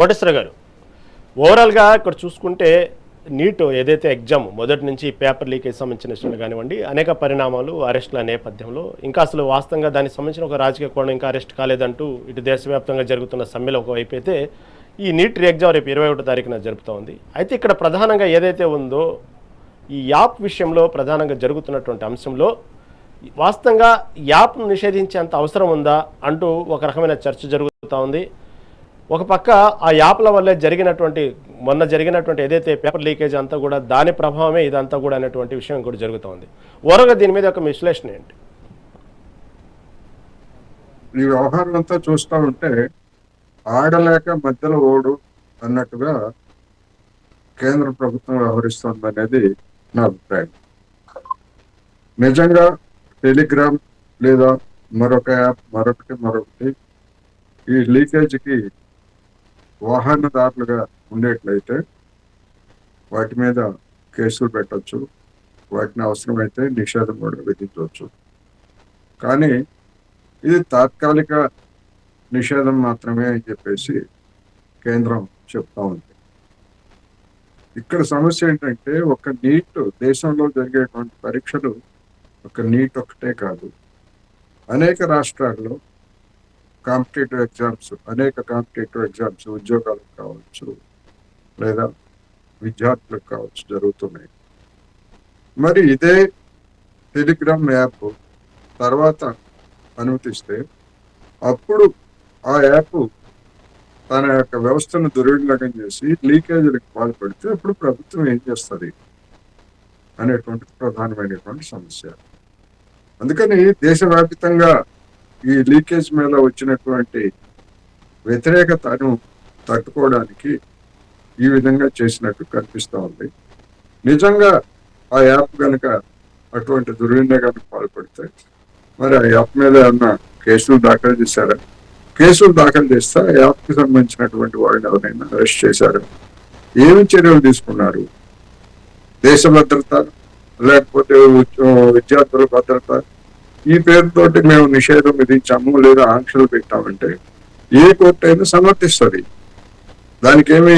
కోటేశ్వర గారు, ఓవరాల్గా ఇక్కడ చూసుకుంటే నీట్ ఏదైతే ఎగ్జామ్ మొదటి నుంచి పేపర్ లీకేజ్ సంబంధించిన విషయాలు కానివ్వండి, అనేక పరిణామాలు, అరెస్టుల నేపథ్యంలో ఇంకా అసలు వాస్తవంగా దానికి సంబంధించిన ఒక రాజకీయ కోణం ఇంకా అరెస్ట్ కాలేదంటూ ఇటు దేశవ్యాప్తంగా జరుగుతున్న సమ్మెలో ఒకవైపు అయితే ఈ నీట్ ఎగ్జామ్ రేపు 21వ తారీఖున జరుపుతూ ఉంది. అయితే ఇక్కడ ప్రధానంగా ఏదైతే ఉందో ఈ యాప్ విషయంలో ప్రధానంగా జరుగుతున్నటువంటి అంశంలో వాస్తవంగా యాప్ను నిషేధించేంత అవసరం ఉందా అంటూ ఒక రకమైన చర్చ జరుగుతూ ఉంది. ఒక పక్క ఆ యాప్ల వల్లే మొన్న జరిగినటువంటి ఏదైతే పేపర్ లీకేజ్ అంతా కూడా దాని ప్రభావమే ఇదంతా కూడా అనేటువంటి విషయం కూడా జరుగుతోంది. ఓరగా దీని మీద ఒక విశ్లేషణ ఏంటి? ఈ వ్యవహారం అంతా చూస్తూ ఉంటే ఆడలేక మధ్యలో ఓడు అన్నట్టుగా కేంద్ర ప్రభుత్వం వ్యవహరిస్తుంది అనేది నా అభిప్రాయం. నిజంగా టెలిగ్రామ్ లేదా మరొక యాప్ మరొకటి ఈ లీకేజ్కి వాహనదారులుగా ఉండేట్లయితే వాటి మీద కేసులు పెట్టచ్చు, వాటిని అవసరమైతే నిషేధం కూడా విధించవచ్చు. కానీ ఇది తాత్కాలిక నిషేధం మాత్రమే అని చెప్పేసి కేంద్రం చెప్తా ఉంది. ఇక్కడ సమస్య ఏంటంటే ఒక నీట్ దేశంలో జరిగేటువంటి పరీక్షలు ఒక నీట్ ఒకటే కాదు, అనేక రాష్ట్రాల్లో కాంపిటేటివ్ ఎగ్జామ్స్ ఉద్యోగాలకు కావచ్చు లేదా విద్యార్థులకు కావచ్చు జరుగుతున్నాయి. మరి ఇదే టెలిగ్రామ్ యాప్ తర్వాత అనుమతిస్తే అప్పుడు ఆ యాప్ తన యొక్క వ్యవస్థను దుర్వినియోగం చేసి లీకేజీలకు పాల్పడితే అప్పుడు ప్రభుత్వం ఏం చేస్తుంది అనేటువంటి ప్రధానమైనటువంటి సమస్య. అందుకని దేశవ్యాప్తంగా ఈ లీకేజ్ మీద వచ్చినటువంటి వ్యతిరేకతను తట్టుకోవడానికి ఈ విధంగా చేసినట్టు కనిపిస్తూ ఉంది. నిజంగా ఆ యాప్ కనుక అటువంటి దుర్వినియోగానికి పాల్పడితే మరి ఆ యాప్ మీద ఏమన్నా కేసులు దాఖలు చేశారా? కేసులు దాఖలు చేస్తే ఆ యాప్కి సంబంధించినటువంటి వాళ్ళని ఎవరైనా అరెస్ట్ చేశారు? ఏమి చర్యలు తీసుకున్నారు? దేశ భద్రత లేకపోతే విద్యార్థుల భద్రత ఈ పేరుతోటి మేము నిషేధం విధించాము లేదా ఆంక్షలు పెట్టామంటే ఏ కోర్టు అయినా సమర్థిస్తుంది. దానికేమి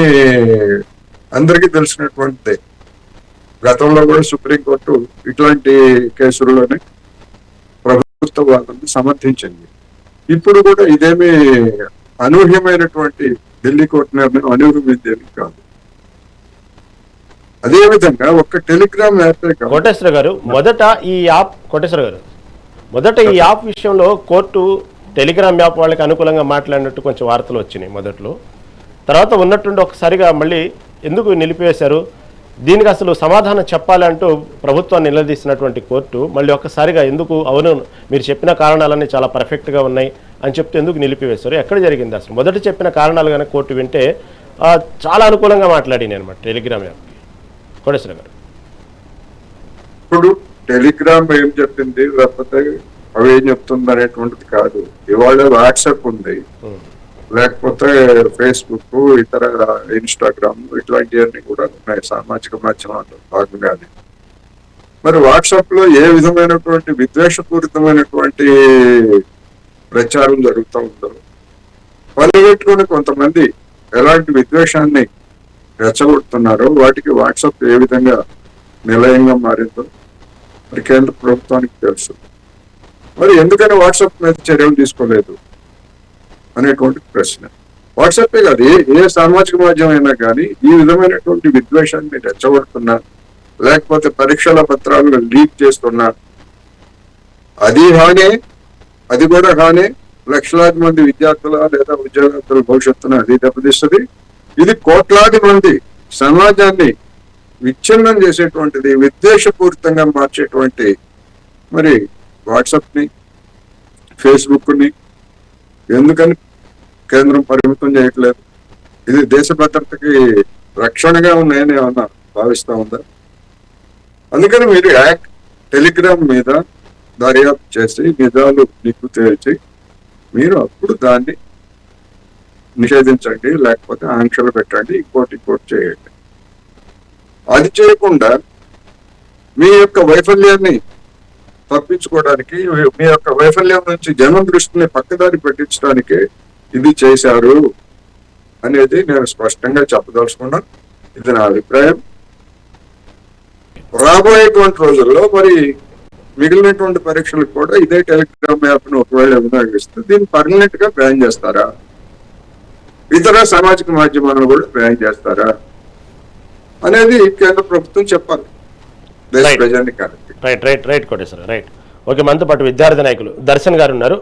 అందరికీ తెలిసినటువంటిదే. గతంలో కూడా సుప్రీంకోర్టు ఇట్లాంటి కేసుల్లోనే ప్రభుత్వ వాదనను సమర్థించింది. ఇప్పుడు కూడా ఇదేమి అనూహ్యమైనటువంటి ఢిల్లీ కోర్టు నిర్ణయం అనూహ్యమైనది కాదు. అదేవిధంగా ఒక టెలిగ్రామ్ యాప్ కోటేశ్వర గారు మొదట ఈ యాప్ విషయంలో కోర్టు టెలిగ్రామ్ యాప్ వాళ్ళకి అనుకూలంగా మాట్లాడినట్టు కొంచెం వార్తలు వచ్చినాయి మొదట్లో. తర్వాత ఉన్నట్టుండి ఒకసారిగా మళ్ళీ ఎందుకు నిలిపివేశారు? దీనికి అసలు సమాధానం చెప్పాలంటూ ప్రభుత్వాన్ని నిలదీసినటువంటి కోర్టు మళ్ళీ ఒక్కసారిగా ఎందుకు అవును మీరు చెప్పిన కారణాలన్నీ చాలా పర్ఫెక్ట్గా ఉన్నాయి అని చెప్తే ఎందుకు నిలిపివేశారు? ఎక్కడ జరిగింది అసలు? మొదట చెప్పిన కారణాలు కనుక కోర్టు వింటే చాలా అనుకూలంగా మాట్లాడినాయి అనమాట టెలిగ్రామ్ యాప్కి. కోటేశ్వర గారు, ఇప్పుడు టెలిగ్రామ్ ఏం చెప్పింది లేకపోతే అవి ఏం చెప్తుంది అనేటువంటిది కాదు. ఇవాళ వాట్సాప్ ఉంది, లేకపోతే ఫేస్బుక్, ఇతర ఇన్స్టాగ్రామ్ ఇట్లాంటివన్నీ కూడా ఉన్నాయి సామాజిక మాధ్యమాల్లో భాగంగానే. మరి వాట్సాప్ లో ఏ విధమైనటువంటి విద్వేషపూరితమైనటువంటి ప్రచారం జరుగుతూ ఉందో పరిగెట్టుకుని కొంతమంది ఎలాంటి విద్వేషాన్ని రెచ్చగొడుతున్నారో వాటికి వాట్సాప్ ఏ విధంగా నిలయంగా మారిందో మరి కేంద్ర ప్రభుత్వానికి తెలుసు. మరి ఎందుకని వాట్సాప్ మీద చర్యలు తీసుకోలేదు అనేటువంటి ప్రశ్న. వాట్సాపే కాదు, ఏ సామాజిక మాధ్యమం అయినా కానీ ఈ విధమైనటువంటి విద్వేషాన్ని రెచ్చగొడుతున్నా లేకపోతే పరీక్షల పత్రాలను లీక్ చేస్తున్నా అది కూడా హానే లక్షలాది మంది విద్యార్థుల లేదా ఉద్యోగస్తుల భవిష్యత్తును అది దెబ్బతీస్తుంది. ఇది కోట్లాది మంది సమాజాన్ని విచ్ఛిన్నం చేసేటువంటిది, విద్వేషపూరితంగా మార్చేటువంటి మరి వాట్సాప్ని ఫేస్బుక్ని ఎందుకని కేంద్రం పరిమితం చేయట్లేదు? ఇది దేశ భద్రతకి రక్షణగా ఉన్నాయని ఏమన్నా భావిస్తా ఉందా? అందుకని మీరు టెలిగ్రామ్ మీద దర్యాప్తు చేసి నిజాలు నిగ్గు తేల్చి మీరు అప్పుడు దాన్ని నిషేధించండి, లేకపోతే ఆంక్షలు పెట్టండి, ఇంకోటి చేయండి. అది చేయకుండా మీ యొక్క వైఫల్యాన్ని తప్పించుకోవడానికి, మీ యొక్క వైఫల్యం నుంచి జనం దృష్టిని పక్కదారి పెట్టించడానికి ఇది చేశారు అనేది నేను స్పష్టంగా చెప్పదలుచుకున్నాను. ఇది నా అభిప్రాయం. రాబోయేటువంటి రోజుల్లో మరి మిగిలినటువంటి పరీక్షలకు కూడా ఇదే టెలిగ్రామ్ యాప్ ను ఒకవేళ వినియోగిస్తే దీన్ని పర్మనెంట్ గా బ్యాన్ చేస్తారా, ఇతర సామాజిక మాధ్యమాలను కూడా బ్యాన్ చేస్తారా అనేది కేంద్ర ప్రభుత్వం చెప్పాలి దేశ Right. ప్రజానికి. Right Koteswara right. ఓకే, మనతో పాటు విద్యార్థి నాయకులు దర్శన్ గారు ఉన్నారు.